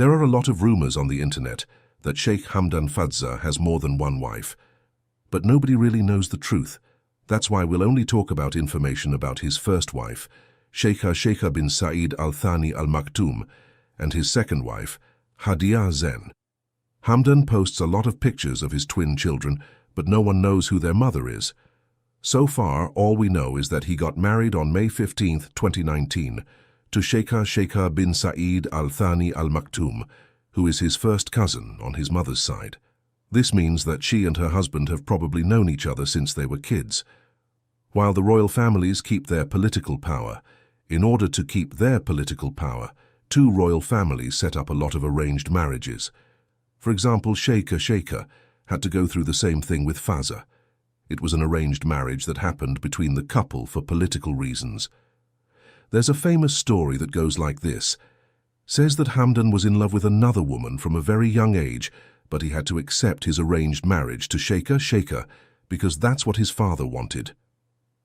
There are a lot of rumors on the internet that Sheikh Hamdan Fazza has more than one wife, but nobody really knows the truth. That's why we'll only talk about information about his first wife, Sheikha bin Saeed Al Thani Al Maktoum, and his second wife, Hadia Zen. Hamdan posts a lot of pictures of his twin children, but no one knows who their mother is. So far, all we know is that he got married on May 15, 2019, to Sheikha bin Saeed Al Thani Al Maktoum, who is his first cousin on his mother's side. This means that she and her husband have probably known each other since they were kids. While the royal families keep their political power, in order to keep their political power, two royal families set up a lot of arranged marriages. For example, Sheikha had to go through the same thing with Fazza. It was an arranged marriage that happened between the couple for political reasons. There's a famous story that goes like this. Says that Hamdan was in love with another woman from a very young age, but he had to accept his arranged marriage to Sheikha because that's what his father wanted.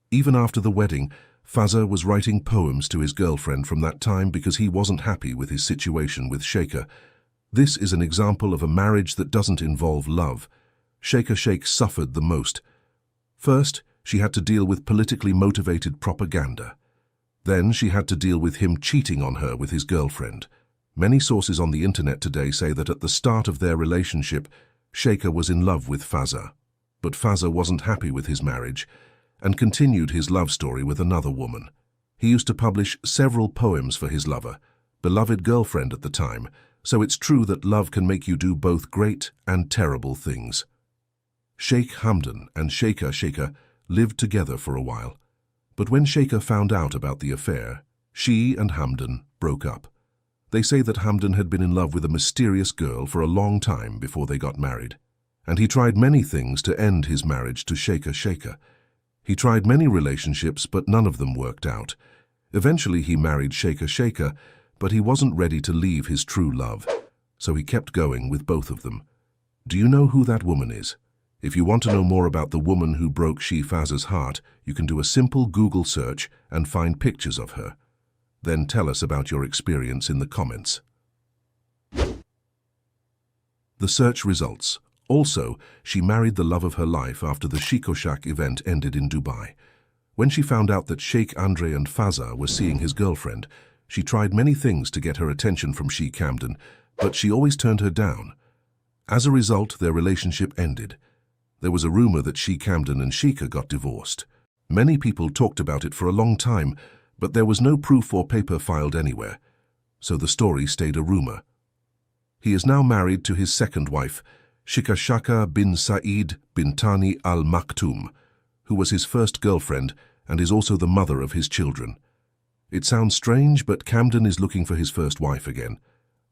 Even after the wedding, Fazza was writing poems to his girlfriend from that time because he wasn't happy with his situation with Sheikha. This is an example of a marriage that doesn't involve love. Sheikha suffered the most. First, she had to deal with politically motivated propaganda. Then she had to deal with him cheating on her with his girlfriend. Many sources on the internet today say that at the start of their relationship, Sheikha was in love with Fazza. But Fazza wasn't happy with his marriage and continued his love story with another woman. He used to publish several poems for his lover, beloved girlfriend at the time, so it's true that love can make you do both great and terrible things. Sheikh Hamdan and Sheikha lived together for a while, but when Sheikha found out about the affair, she and Hamdan broke up. They say that Hamdan had been in love with a mysterious girl for a long time before they got married, and he tried many things to end his marriage to Sheikha. He tried many relationships, but none of them worked out. Eventually he married Sheikha, but he wasn't ready to leave his true love, so he kept going with both of them. Do you know who that woman is? If you want to know more about the woman who broke Fazza's heart, you can do a simple Google search and find pictures of her. Then tell us about your experience in the comments. The search results. Also, she married the love of her life after the Sheikh event ended in Dubai. When she found out that Sheikh Andre and Fazza were seeing his girlfriend, she tried many things to get her attention from Sheikh Hamdan, but she always turned her down. As a result, their relationship ended. There was a rumor that Sheikh Hamdan and Sheikha got divorced. Many people talked about it for a long time, but there was no proof or paper filed anywhere, so the story stayed a rumor. He is now married to his second wife, Sheikha bin Saeed bin Thani Al Maktoum, who was his first girlfriend and is also the mother of his children. It sounds strange, but Hamdan is looking for his first wife again.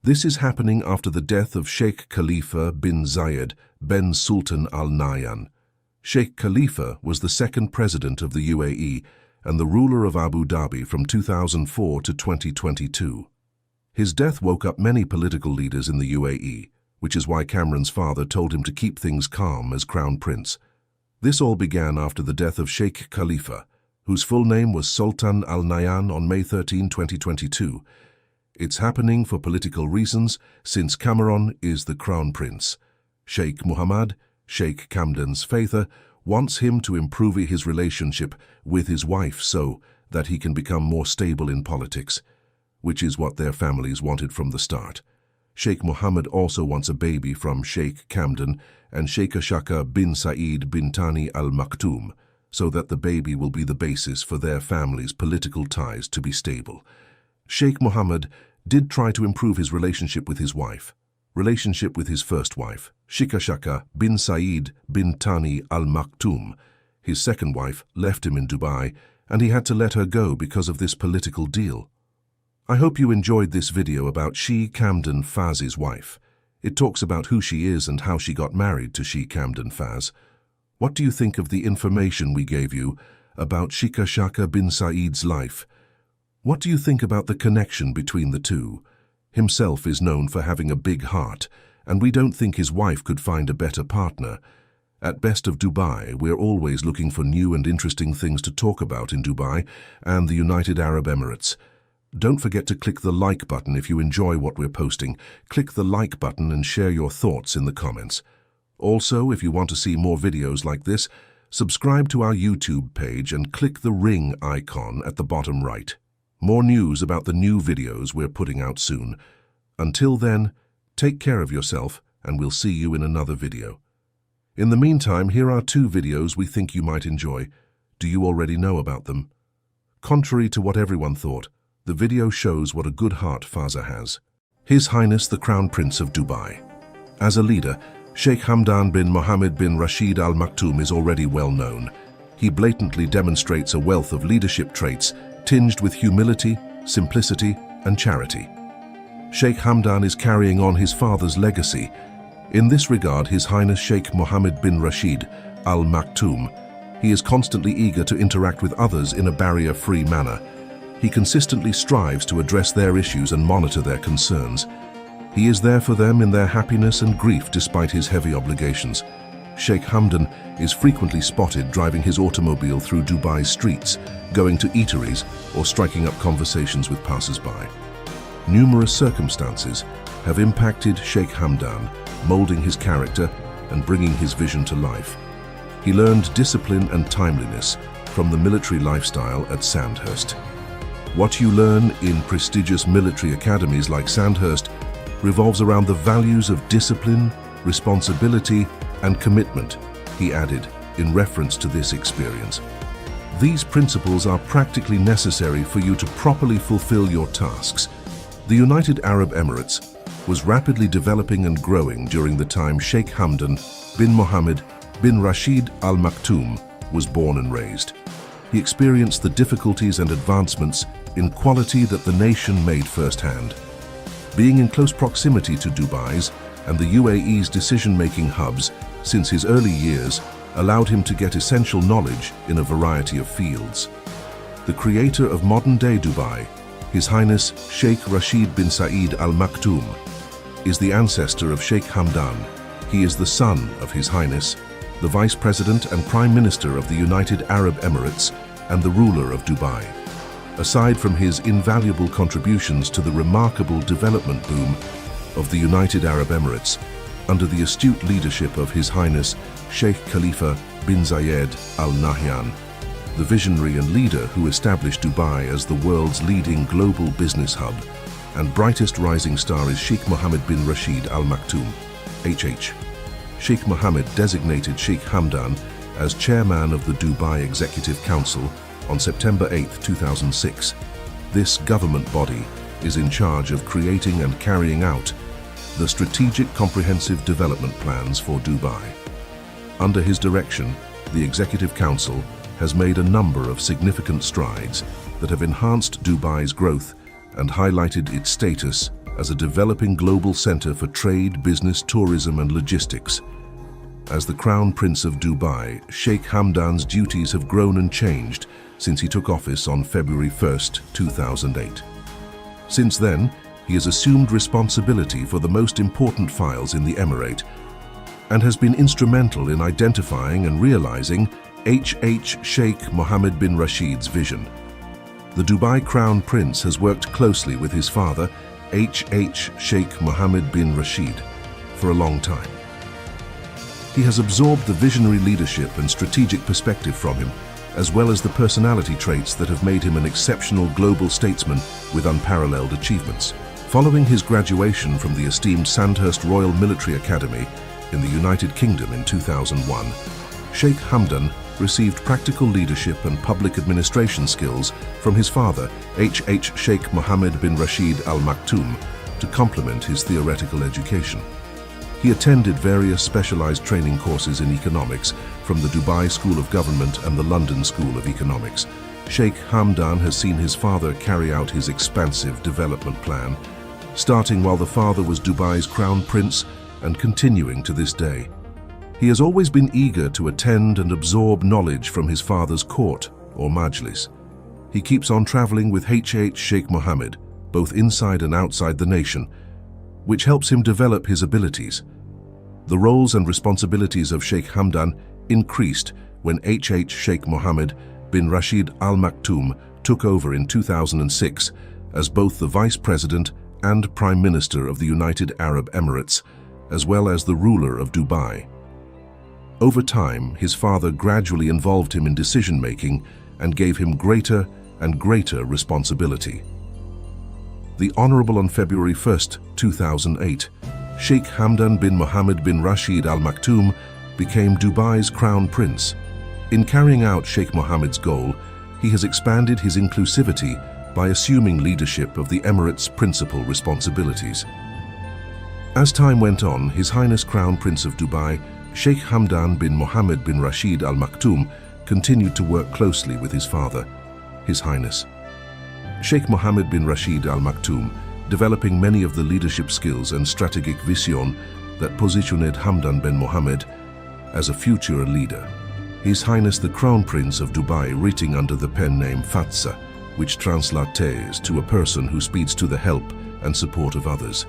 This is happening after the death of Sheikh Khalifa bin Zayed bin Sultan Al Nahyan. Sheikh Khalifa was the second president of the UAE and the ruler of Abu Dhabi from 2004 to 2022. His death woke up many political leaders in the UAE, which is why Cameron's father told him to keep things calm as crown prince. This all began after the death of Sheikh Khalifa, whose full name was Sultan Al Nahyan, on May 13, 2022. It's happening for political reasons since Cameron is the crown prince. Sheikh Mohammed, Sheikh Hamdan's father, wants him to improve his relationship with his wife so that he can become more stable in politics, which is what their families wanted from the start. Sheikh Mohammed also wants a baby from Sheikh Hamdan and Sheikha bin Saeed bin Thani Al Maktoum, so that the baby will be the basis for their family's political ties to be stable. Sheikh Mohammed did try to improve his relationship with his first wife, Sheikha bin Saeed bin Thani Al Maktoum. His second wife left him in Dubai, and he had to let her go because of this political deal. I hope you enjoyed this video about Sheikh Hamdan Faz's wife. It talks about who she is and how she got married to Sheikh Hamdan Faz. What do you think of the information we gave you about Sheikha bin Saeed's life? What do you think about the connection between the two? Himself is known for having a big heart, and we don't think his wife could find a better partner. At Best of Dubai, we're always looking for new and interesting things to talk about in Dubai and the United Arab Emirates. Don't forget to click the like button if you enjoy what we're posting. Click the like button and share your thoughts in the comments. Also, if you want to see more videos like this, subscribe to our YouTube page and click the ring icon at the bottom right. More news about the new videos we're putting out soon. Until then, take care of yourself and we'll see you in another video. In the meantime, here are 2 videos we think you might enjoy. Do you already know about them? Contrary to what everyone thought, the video shows what a good heart Fazza has. His Highness the Crown Prince of Dubai. As a leader, Sheikh Hamdan bin Mohammed bin Rashid Al Maktoum is already well known. He blatantly demonstrates a wealth of leadership traits tinged with humility, simplicity, and charity. Sheikh Hamdan is carrying on his father's legacy. In this regard, His Highness Sheikh Mohammed bin Rashid Al Maktoum, he is constantly eager to interact with others in a barrier-free manner. He consistently strives to address their issues and monitor their concerns. He is there for them in their happiness and grief despite his heavy obligations. Sheikh Hamdan is frequently spotted driving his automobile through Dubai's streets, going to eateries or striking up conversations with passers-by. Numerous circumstances have impacted Sheikh Hamdan, molding his character and bringing his vision to life. He learned discipline and timeliness from the military lifestyle at Sandhurst. What you learn in prestigious military academies like Sandhurst revolves around the values of discipline, responsibility, and commitment, he added in reference to this experience. These principles are practically necessary for you to properly fulfill your tasks. The United Arab Emirates was rapidly developing and growing during the time Sheikh Hamdan bin Mohammed bin Rashid Al Maktoum was born and raised. He experienced the difficulties and advancements in quality that the nation made firsthand. Being in close proximity to Dubai's and the UAE's decision-making hubs since his early years allowed him to get essential knowledge in a variety of fields. The creator of modern-day Dubai, His Highness Sheikh Rashid bin Saeed Al Maktoum, is the ancestor of Sheikh Hamdan. He is the son of His Highness, the Vice President and Prime Minister of the United Arab Emirates and the ruler of Dubai. Aside from his invaluable contributions to the remarkable development boom of the United Arab Emirates, under the astute leadership of His Highness Sheikh Khalifa bin Zayed Al Nahyan, the visionary and leader who established Dubai as the world's leading global business hub, and brightest rising star is Sheikh Mohammed bin Rashid Al Maktoum, HH. Sheikh Mohammed designated Sheikh Hamdan as chairman of the Dubai Executive Council on September 8, 2006. This government body is in charge of creating and carrying out the strategic comprehensive development plans for Dubai. Under his direction, the Executive Council has made a number of significant strides that have enhanced Dubai's growth and highlighted its status as a developing global center for trade, business, tourism, and logistics. As the Crown Prince of Dubai, Sheikh Hamdan's duties have grown and changed since he took office on February 1, 2008. Since then, he has assumed responsibility for the most important files in the Emirate and has been instrumental in identifying and realizing HH Sheikh Mohammed bin Rashid's vision. The Dubai Crown Prince has worked closely with his father, HH Sheikh Mohammed bin Rashid, for a long time. He has absorbed the visionary leadership and strategic perspective from him, as well as the personality traits that have made him an exceptional global statesman with unparalleled achievements. Following his graduation from the esteemed Sandhurst Royal Military Academy in the United Kingdom in 2001, Sheikh Hamdan received practical leadership and public administration skills from his father, HH Sheikh Mohammed bin Rashid Al Maktoum, to complement his theoretical education. He attended various specialized training courses in economics from the Dubai School of Government and the London School of Economics. Sheikh Hamdan has seen his father carry out his expansive development plan, starting while the father was Dubai's Crown Prince and continuing to this day. He has always been eager to attend and absorb knowledge from his father's court, or majlis. He keeps on traveling with HH Sheikh Mohammed, both inside and outside the nation, which helps him develop his abilities. The roles and responsibilities of Sheikh Hamdan increased when HH Sheikh Mohammed bin Rashid Al Maktoum took over in 2006 as both the Vice President and Prime Minister of the United Arab Emirates, as well as the ruler of Dubai. Over time, his father gradually involved him in decision-making and gave him greater and greater responsibility. The Honorable on February 1st, 2008, Sheikh Hamdan bin Mohammed bin Rashid Al Maktoum became Dubai's Crown Prince. In carrying out Sheikh Mohammed's goal, he has expanded his inclusivity by assuming leadership of the Emirates' principal responsibilities. As time went on, His Highness Crown Prince of Dubai, Sheikh Hamdan bin Mohammed bin Rashid Al Maktoum, continued to work closely with his father, His Highness Sheikh Mohammed bin Rashid Al Maktoum, developing many of the leadership skills and strategic vision that positioned Hamdan bin Mohammed as a future leader. His Highness the Crown Prince of Dubai, writing under the pen name Fazza, which translates to a person who speeds to the help and support of others.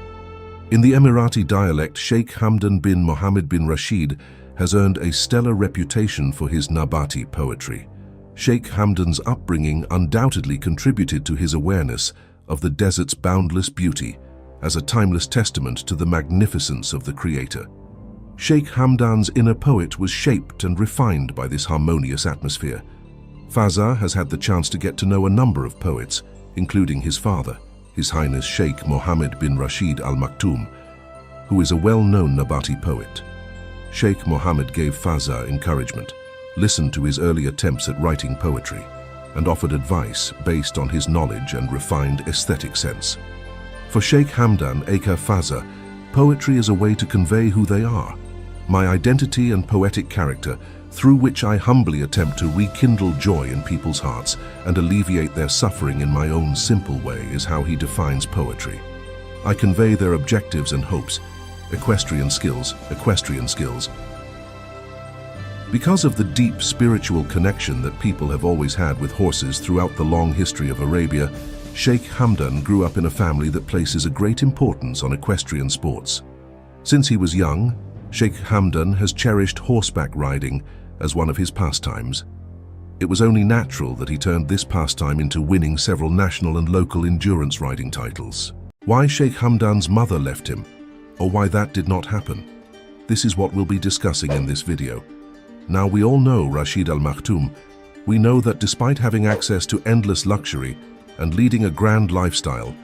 In the Emirati dialect, Sheikh Hamdan bin Mohammed bin Rashid has earned a stellar reputation for his Nabati poetry. Sheikh Hamdan's upbringing undoubtedly contributed to his awareness of the desert's boundless beauty as a timeless testament to the magnificence of the Creator. Sheikh Hamdan's inner poet was shaped and refined by this harmonious atmosphere. Fazza has had the chance to get to know a number of poets, including his father, His Highness Sheikh Mohammed bin Rashid Al Maktoum, who is a well-known Nabati poet. Sheikh Mohammed gave Fazza encouragement, listened to his early attempts at writing poetry, and offered advice based on his knowledge and refined aesthetic sense. For Sheikh Hamdan aka Fazza, poetry is a way to convey who they are, my identity and poetic character, through which I humbly attempt to rekindle joy in people's hearts and alleviate their suffering in my own simple way, is how he defines poetry. I convey their objectives and hopes, equestrian skills. Because of the deep spiritual connection that people have always had with horses throughout the long history of Arabia, Sheikh Hamdan grew up in a family that places a great importance on equestrian sports. Since he was young, Sheikh Hamdan has cherished horseback riding as one of his pastimes. It was only natural that he turned this pastime into winning several national and local endurance riding titles. Why Sheikh Hamdan's mother left him, or why that did not happen, this is what we'll be discussing in this video. Now, we all know Rashid Al Maktoum. We know that despite having access to endless luxury and leading a grand lifestyle,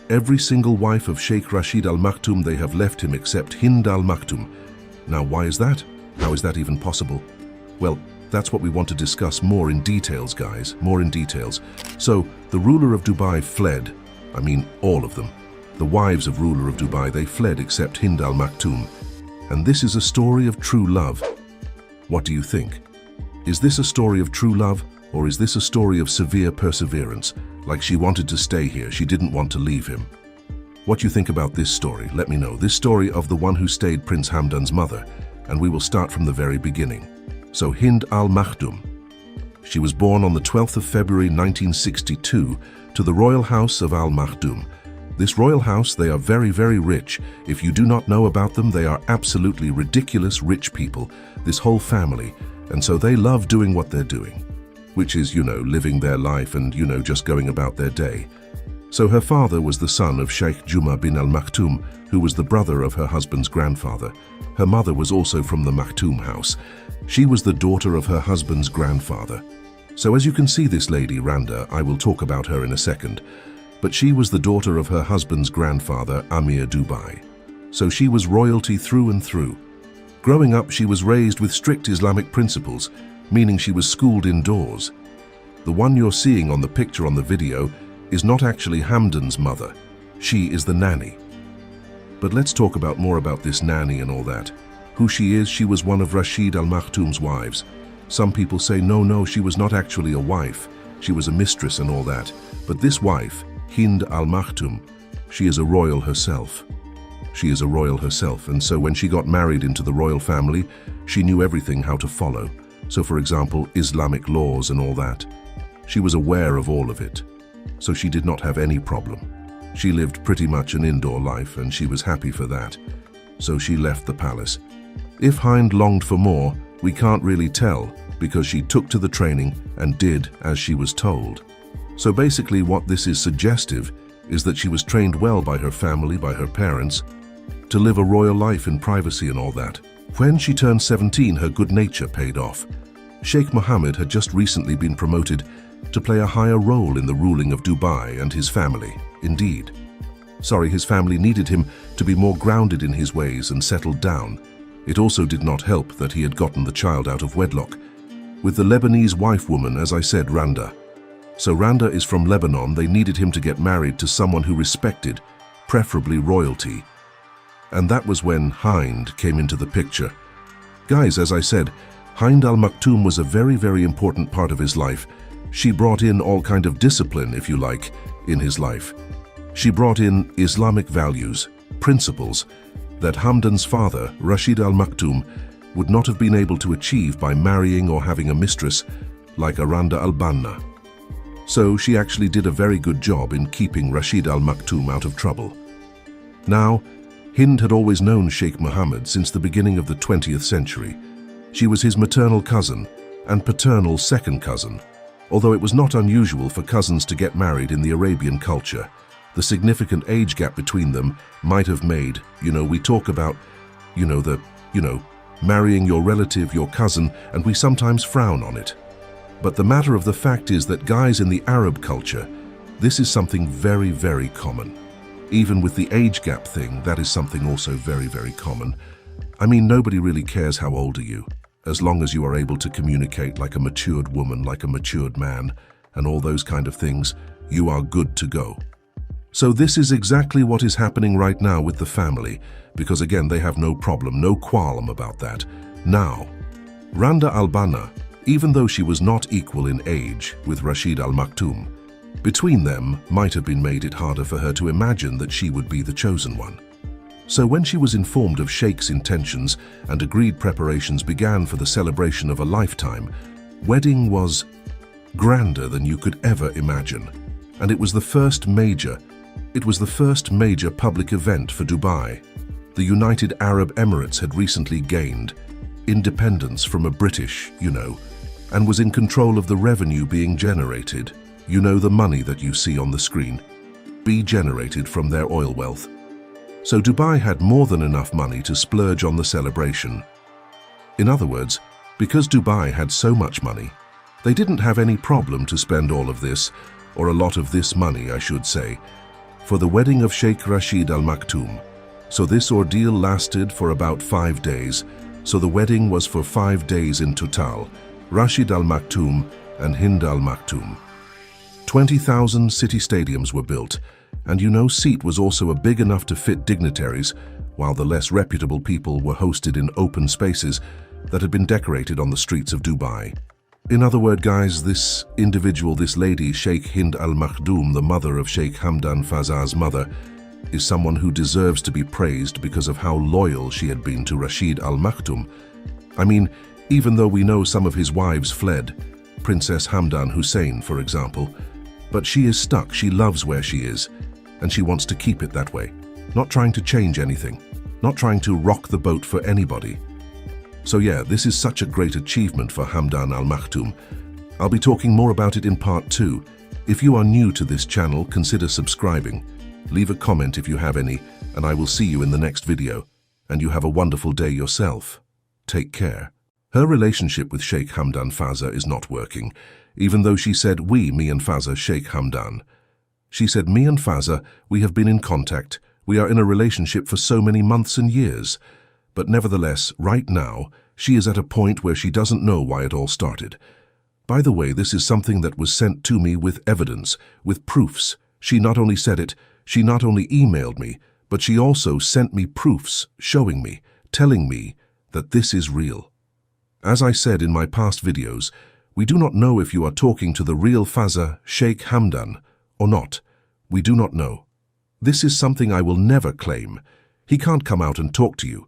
every single wife of Sheikh Rashid Al Maktoum they have left him except Hind Al Maktoum. Now, why is that? How is that even possible? Well, that's what we want to discuss more in details, guys, more in details. So, the ruler of Dubai fled. I mean, all of them. The wives of ruler of Dubai, they fled except Hind Al Maktoum. And this is a story of true love. What do you think? Is this a story of true love, or is this a story of severe perseverance? Like she wanted to stay here, she didn't want to leave him. What you think about this story? Let me know. This story of the one who stayed Prince Hamdan's mother, and we will start from the very beginning. So Hind Al Maktoum. She was born on the 12th of February 1962 to the royal house of Al Maktoum. This royal house, they are very, very rich. If you do not know about them, they are absolutely ridiculous rich people, this whole family, and so they love doing what they're doing, which is, living their life and, just going about their day. So her father was the son of Sheikh Juma bin Al Maktoum, who was the brother of her husband's grandfather. Her mother was also from the Maktoum house. She was the daughter of her husband's grandfather. So as you can see, this lady, Randa, I will talk about her in a second, but she was the daughter of her husband's grandfather, Amir Dubai. So she was royalty through and through. Growing up, she was raised with strict Islamic principles, meaning she was schooled indoors. The one you're seeing on the picture on the video is not actually Hamdan's mother. She is the nanny. But let's talk more about this nanny and all that. Who she is, she was one of Rashid Al Maktoum's wives. Some people say no, she was not actually a wife. She was a mistress and all that. But this wife, Hind Al Maktoum, she is a royal herself. She is a royal herself, and so when she got married into the royal family, she knew everything how to follow. So for example, Islamic laws and all that. She was aware of all of it. So she did not have any problem. She lived pretty much an indoor life, and she was happy for that. So she left the palace. If Hind longed for more, we can't really tell, because she took to the training and did as she was told. So basically what this is suggestive is that she was trained well by her family, by her parents, to live a royal life in privacy and all that. When she turned 17, her good nature paid off. Sheikh Mohammed had just recently been promoted to play a higher role in the ruling of Dubai and his family. Indeed. His family needed him to be more grounded in his ways and settled down. It also did not help that he had gotten the child out of wedlock with the Lebanese wife-woman, as I said, Randa. So Randa is from Lebanon. They needed him to get married to someone who respected, preferably royalty. And that was when Hind came into the picture. Guys, as I said, Hind Al Maktoum was a very, very important part of his life. She brought in all kind of discipline, if you like, in his life. She brought in Islamic values, principles, that Hamdan's father, Rashid Al Maktoum, would not have been able to achieve by marrying or having a mistress like Aranda Al Banna. So she actually did a very good job in keeping Rashid Al Maktoum out of trouble. Now, Hind had always known Sheikh Mohammed since the beginning of the 20th century. She was his maternal cousin and paternal second cousin. Although it was not unusual for cousins to get married in the Arabian culture, the significant age gap between them might have made, we talk about, marrying your relative, your cousin, and we sometimes frown on it. But the matter of the fact is that guys in the Arab culture, this is something very, very common. Even with the age gap thing, that is something also very, very common. I mean, nobody really cares how old are you, as long as you are able to communicate like a matured woman, like a matured man, and all those kind of things, you are good to go. So this is exactly what is happening right now with the family, because again, they have no problem, no qualm about that. Now, Randa Al Banna, even though she was not equal in age with Rashid Al Maktoum, between them might have been made it harder for her to imagine that she would be the chosen one. So when she was informed of Sheikh's intentions and agreed preparations began for the celebration of a lifetime, wedding was grander than you could ever imagine. And it was the first major public event for Dubai. The United Arab Emirates had recently gained independence from a British, and was in control of the revenue being generated. The money that you see on the screen, be generated from their oil wealth. So Dubai had more than enough money to splurge on the celebration. In other words, because Dubai had so much money, they didn't have any problem to spend all of this, or a lot of this money, I should say, for the wedding of Sheikh Rashid Al Maktoum. So this ordeal lasted for about 5 days. So the wedding was for 5 days in total, Rashid Al Maktoum and Hind Al Maktoum. 20,000 city stadiums were built, and seat was also big enough to fit dignitaries, while the less reputable people were hosted in open spaces that had been decorated on the streets of Dubai. In other words, guys, this lady, Sheikh Hind Al Maktoum, the mother of Sheikh Hamdan Fazza's mother, is someone who deserves to be praised because of how loyal she had been to Rashid Al Maktoum. I mean, even though we know some of his wives fled, Princess Hamdan Hussein, for example, but she is stuck, she loves where she is, and she wants to keep it that way, not trying to change anything, not trying to rock the boat for anybody. So yeah, this is such a great achievement for Hamdan Al Maktoum. I'll be talking more about it in part 2. If you are new to this channel, consider subscribing. Leave a comment if you have any, and I will see you in the next video. And you have a wonderful day yourself. Take care. Her relationship with Sheikh Hamdan Fazza is not working, even though she said me and Fazza, Sheikh Hamdan. She said, me and Fazza, we have been in contact. We are in a relationship for so many months and years. But nevertheless, right now, she is at a point where she doesn't know why it all started. By the way, this is something that was sent to me with evidence, with proofs. She not only said it, she not only emailed me, but she also sent me proofs showing me, telling me that this is real. As I said in my past videos, we do not know if you are talking to the real Fazza, Sheikh Hamdan, or not. We do not know. This is something I will never claim. He can't come out and talk to you.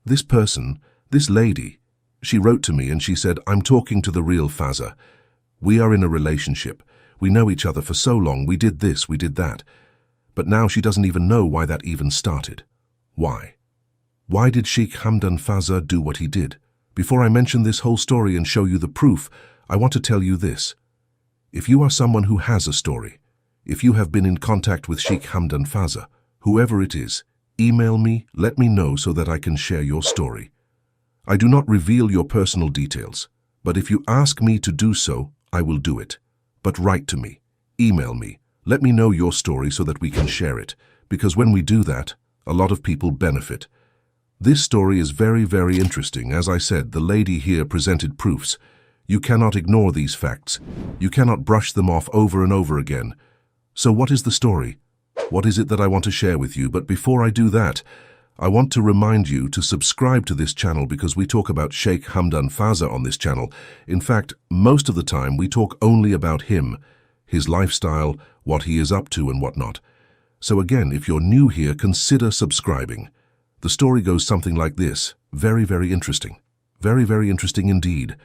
This person, this lady, she wrote to me and she said, I'm talking to the real Fazza. We are in a relationship. We know each other for so long. We did this, we did that. But now she doesn't even know why that even started. Why? Why did Sheikh Hamdan Fazza do what he did? Before I mention this whole story and show you the proof, I want to tell you this. If you are someone who has a story, If you have been in contact with Sheikh Hamdan Fazza, whoever it is, email me, let me know so that I can share your story. I do not reveal your personal details, but if you ask me to do so, I will do it. But write to me, email me, let me know your story so that we can share it, because when we do that, a lot of people benefit. This story is very, very interesting. As I said, the lady here presented proofs. You cannot ignore these facts. You cannot brush them off over and over again. So what is the story? What is it that I want to share with you? But before I do that, I want to remind you to subscribe to this channel because we talk about Sheikh Hamdan Fazza on this channel. In fact, most of the time we talk only about him, his lifestyle, what he is up to and whatnot. So again, if you're new here, consider subscribing. The story goes something like this. Very, very interesting. Very, very interesting indeed.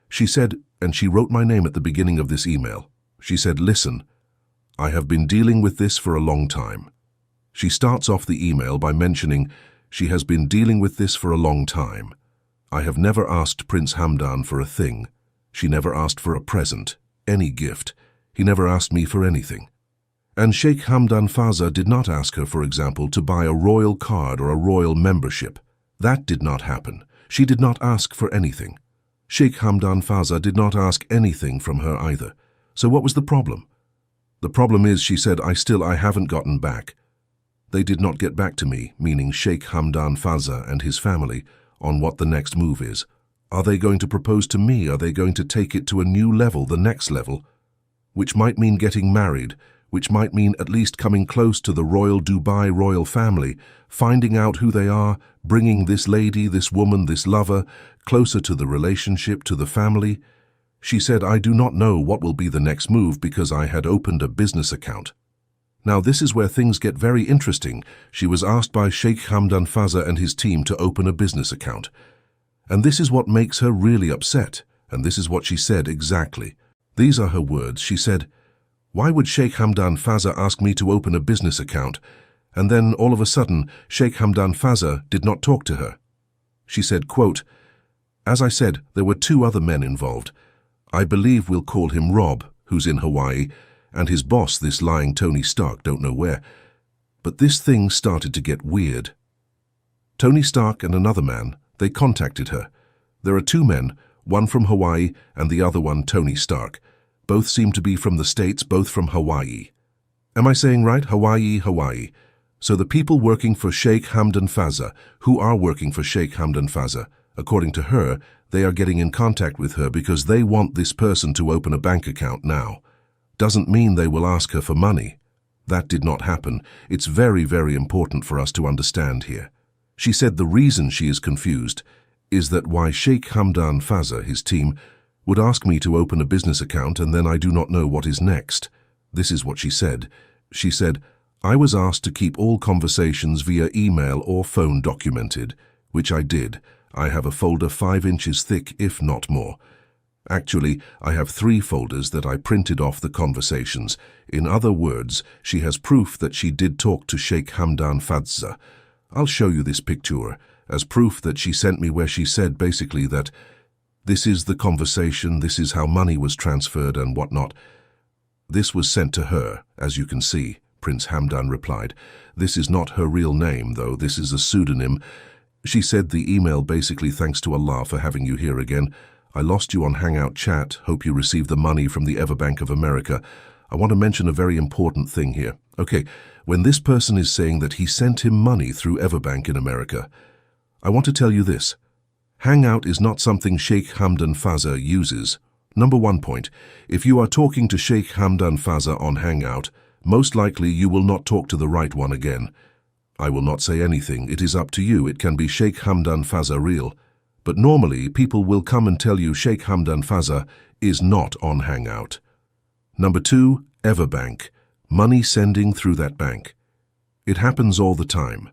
She said, and she wrote my name at the beginning of this email. She said, listen, I have been dealing with this for a long time. She starts off the email by mentioning she has been dealing with this for a long time. I have never asked Prince Hamdan for a thing. She never asked for a present, any gift. He never asked me for anything. And Sheikh Hamdan Fazza did not ask her, for example, to buy a royal card or a royal membership. That did not happen. She did not ask for anything. Sheikh Hamdan Fazza did not ask anything from her either. So what was the problem? The problem is, she said, I haven't gotten back. They did not get back to me, meaning Sheikh Hamdan Fazza and his family, on what the next move is. Are they going to propose to me? Are they going to take it to a new level, the next level? Which might mean getting married, which might mean at least coming close to the royal Dubai royal family, finding out who they are, bringing this lady, this woman, this lover, closer to the relationship, to the family. She said, I do not know what will be the next move because I had opened a business account. Now this is where things get very interesting. She was asked by Sheikh Hamdan Fazza and his team to open a business account. And this is what makes her really upset. And this is what she said exactly. These are her words. She said, why would Sheikh Hamdan Fazza ask me to open a business account? And then all of a sudden, Sheikh Hamdan Fazza did not talk to her. She said, quote, as I said, there were two other men involved. I believe we'll call him Rob, who's in Hawaii, and his boss, this lying Tony Stark, don't know where. But this thing started to get weird. Tony Stark and another man, they contacted her. There are two men, one from Hawaii and the other one Tony Stark. Both seem to be from the States, both from Hawaii. Am I saying right? Hawaii, Hawaii. So the people working for Sheikh Hamdan Fazza, who are working for Sheikh Hamdan Fazza, according to her, they are getting in contact with her because they want this person to open a bank account now. Doesn't mean they will ask her for money. That did not happen. It's very, very important for us to understand here. She said the reason she is confused is that why Sheikh Hamdan Fazza, his team, would ask me to open a business account and then I do not know what is next. This is what she said. She said, I was asked to keep all conversations via email or phone documented, which I did. I have a folder 5 inches thick, if not more. Actually, I have 3 folders that I printed off the conversations. In other words, she has proof that she did talk to Sheikh Hamdan Fazza. I'll show you this picture as proof that she sent me, where she said basically that this is the conversation, this is how money was transferred and whatnot. This was sent to her, as you can see, Prince Hamdan replied. This is not her real name, though. This is a pseudonym. She said the email basically, thanks to Allah for having you here again. I lost you on Hangout chat. Hope you received the money from the Everbank of America. I want to mention a very important thing here. Okay, when this person is saying that he sent him money through Everbank in America, I want to tell you this. Hangout is not something Sheikh Hamdan Fazza uses. Number 1 point, if you are talking to Sheikh Hamdan Fazza on Hangout, most likely you will not talk to the right one again. I will not say anything. It is up to you. It can be Sheikh Hamdan Fazza real. But normally, people will come and tell you Sheikh Hamdan Fazza is not on Hangout. Number 2, Everbank. Money sending through that bank. It happens all the time.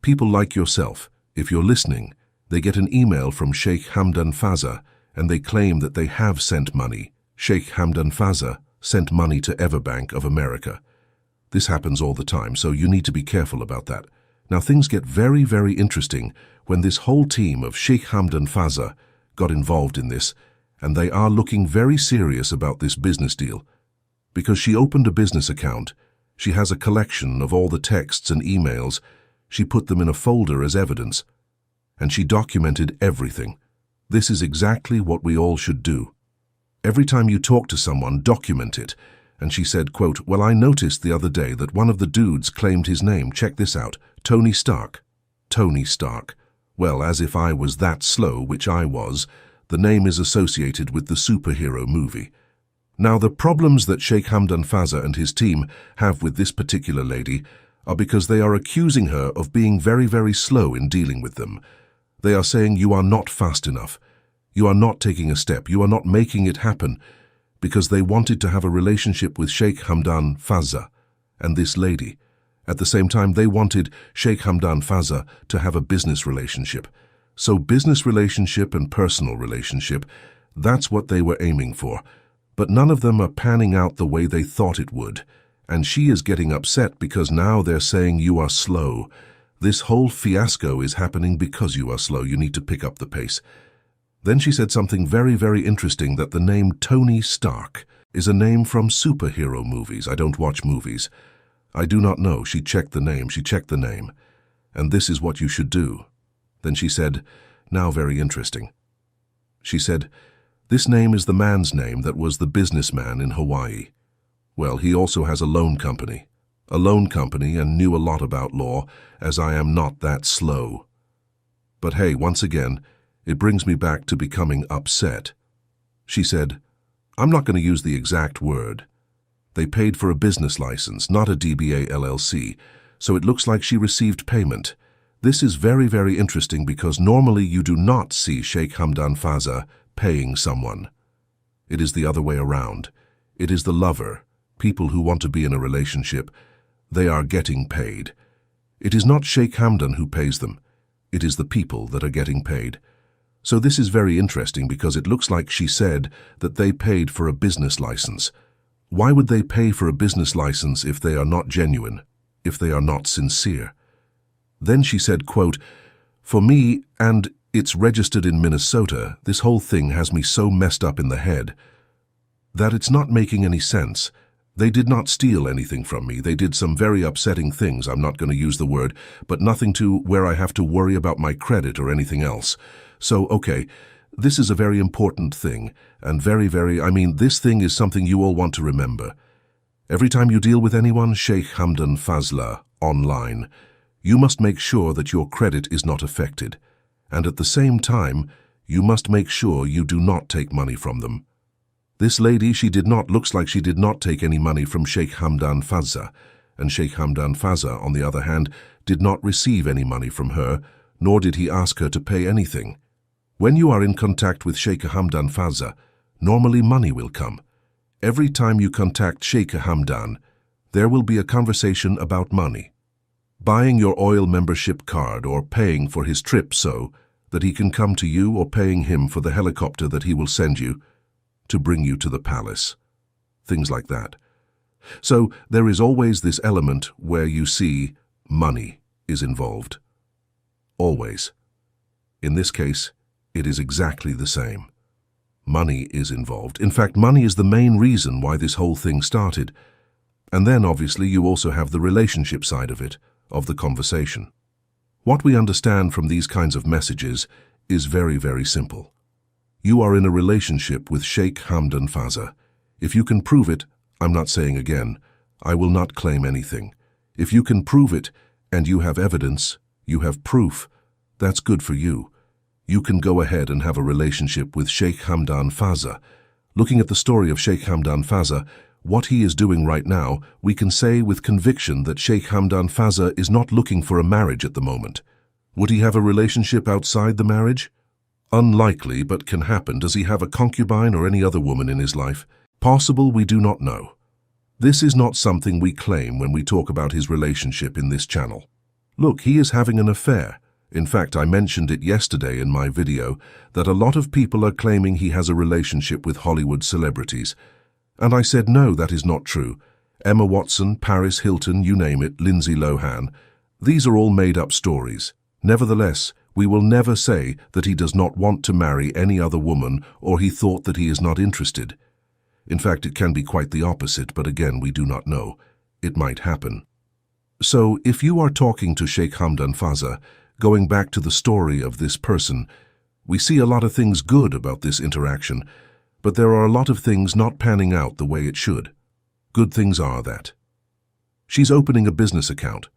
People like yourself, if you're listening, they get an email from Sheikh Hamdan Fazza and they claim that they have sent money. Sheikh Hamdan Fazza sent money to Everbank of America. This happens all the time, so you need to be careful about that. Now things get very, very interesting when this whole team of Sheikh Hamdan Fazza got involved in this, and they are looking very serious about this business deal. Because she opened a business account, she has a collection of all the texts and emails, she put them in a folder as evidence, and she documented everything. This is exactly what we all should do. Every time you talk to someone, document it. And she said, quote, "Well, I noticed the other day that one of the dudes claimed his name. Check this out. Tony Stark." Tony Stark. Well, as if I was that slow, which I was, the name is associated with the superhero movie. Now, the problems that Sheikh Hamdan Fazza and his team have with this particular lady are because they are accusing her of being very, very slow in dealing with them. They are saying you are not fast enough. You are not taking a step. You are not making it happen, because they wanted to have a relationship with Sheikh Hamdan Fazza and this lady. At the same time, they wanted Sheikh Hamdan Fazza to have a business relationship. So business relationship and personal relationship, that's what they were aiming for. But none of them are panning out the way they thought it would. And she is getting upset because now they're saying you are slow. This whole fiasco is happening because you are slow. You need to pick up the pace. Then she said something very, very interesting, that the name Tony Stark is a name from superhero movies. I don't watch movies. I do not know. She checked the name. And this is what you should do. Then she said, now very interesting. She said, this name is the man's name that was the businessman in Hawaii. Well, he also has a loan company. And knew a lot about law, as I am not that slow. But hey, once again, it brings me back to becoming upset. She said, I'm not going to use the exact word. They paid for a business license, not a DBA LLC, so it looks like she received payment. This is very, very interesting because normally you do not see Sheikh Hamdan Fazza paying someone. It is the other way around. It is the lover, people who want to be in a relationship. They are getting paid. It is not Sheikh Hamdan who pays them. It is the people that are getting paid. So this is very interesting because it looks like she said that they paid for a business license. Why would they pay for a business license if they are not genuine, if they are not sincere? Then she said, quote, for me, and it's registered in Minnesota, this whole thing has me so messed up in the head that it's not making any sense. They did not steal anything from me. They did some very upsetting things, I'm not going to use the word, but nothing to where I have to worry about my credit or anything else. So, okay, this is a very important thing, and this thing is something you all want to remember. Every time you deal with anyone, Sheikh Hamdan Fazla, online, you must make sure that your credit is not affected. And at the same time, you must make sure you do not take money from them. This lady, looks like she did not take any money from Sheikh Hamdan Fazza, and Sheikh Hamdan Fazza, on the other hand, did not receive any money from her, nor did he ask her to pay anything. When you are in contact with Sheikh Hamdan Fazza, normally money will come. Every time you contact Sheikh Hamdan, there will be a conversation about money. Buying your oil membership card or paying for his trip so that he can come to you, or paying him for the helicopter that he will send you to bring you to the palace. Things like that. So there is always this element where you see money is involved. Always. In this case, it is exactly the same. Money is involved. In fact, money is the main reason why this whole thing started. And then, obviously, you also have the relationship side of it, of the conversation. What we understand from these kinds of messages is very, very simple. You are in a relationship with Sheikh Hamdan Fazza. If you can prove it, I'm not saying again, I will not claim anything. If you can prove it, and you have evidence, you have proof, that's good for you. You can go ahead and have a relationship with Sheikh Hamdan Fazza. Looking at the story of Sheikh Hamdan Fazza, what he is doing right now, we can say with conviction that Sheikh Hamdan Fazza is not looking for a marriage at the moment. Would he have a relationship outside the marriage? Unlikely, but can happen. Does he have a concubine or any other woman in his life? Possible, we do not know. This is not something we claim when we talk about his relationship in this channel. Look, he is having an affair. In fact, I mentioned it yesterday in my video that a lot of people are claiming he has a relationship with Hollywood celebrities. And I said, no, that is not true. Emma Watson, Paris Hilton, you name it, Lindsay Lohan. These are all made-up stories. Nevertheless, we will never say that he does not want to marry any other woman or he thought that he is not interested. In fact, it can be quite the opposite, but again, we do not know. It might happen. So, if you are talking to Sheikh Hamdan Fazza, going back to the story of this person, we see a lot of things good about this interaction, but there are a lot of things not panning out the way it should. Good things are that she's opening a business account.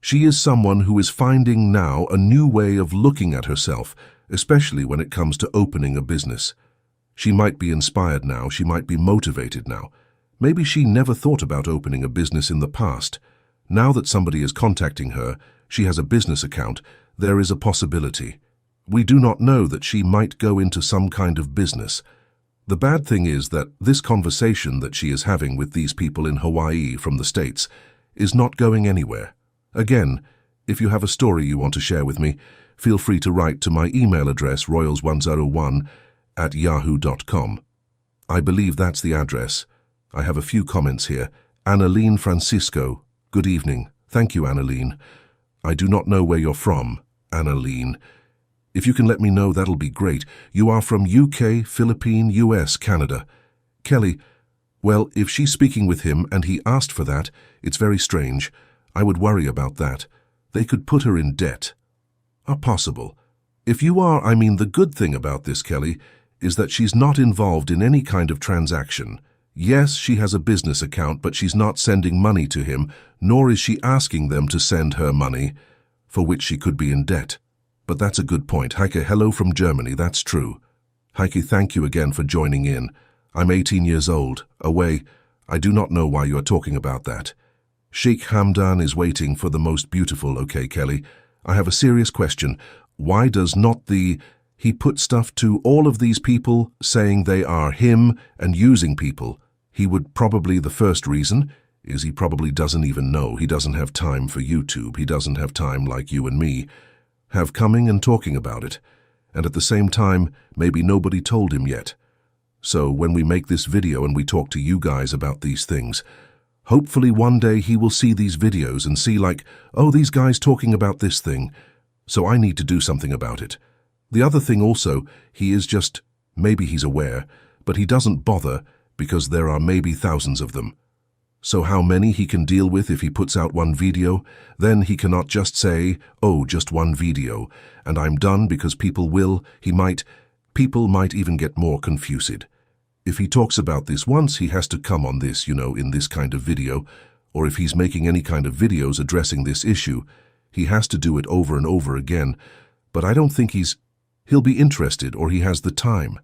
She is someone who is finding now a new way of looking at herself, especially when it comes to opening a business. She might be inspired now, she might be motivated now. Maybe she never thought about opening a business in the past. Now that somebody is contacting her, she has a business account, there is a possibility. We do not know that she might go into some kind of business. The bad thing is that this conversation that she is having with these people in Hawaii from the States is not going anywhere. Again, if you have a story you want to share with me, feel free to write to my email address royals101@yahoo.com. I believe that's the address. I have a few comments here. Annalene Francisco, good evening. Thank you, Annalene. I do not know where you're from, Annalene. If you can let me know, that'll be great. You are from UK, Philippines, US, Canada. Kelly, well, if she's speaking with him and he asked for that, it's very strange. I would worry about that. They could put her in debt. Possible. If you are, the good thing about this, Kelly, is that she's not involved in any kind of transaction. Yes, she has a business account, but she's not sending money to him, nor is she asking them to send her money, for which she could be in debt. But that's a good point. Heike, hello from Germany, that's true. Heike, thank you again for joining in. I'm 18 years old, away. I do not know why you are talking about that. Sheikh Hamdan is waiting for the most beautiful, okay, Kelly. I have a serious question. Why does not he put stuff to all of these people saying they are him and using people? He would probably, the first reason is he probably doesn't even know. He doesn't have time for YouTube. He doesn't have time like you and me have coming and talking about it. And at the same time, maybe nobody told him yet. So when we make this video and we talk to you guys about these things, hopefully one day he will see these videos and see like, oh, these guys talking about this thing, so I need to do something about it. The other thing also, he is just, maybe he's aware, but he doesn't bother because there are maybe thousands of them. So how many he can deal with if he puts out one video? Then he cannot just say, oh, just one video, and I'm done, because people might even get more confused. If he talks about this once, he has to come on this, in this kind of video, or if he's making any kind of videos addressing this issue, he has to do it over and over again. But I don't think he'll be interested or he has the time.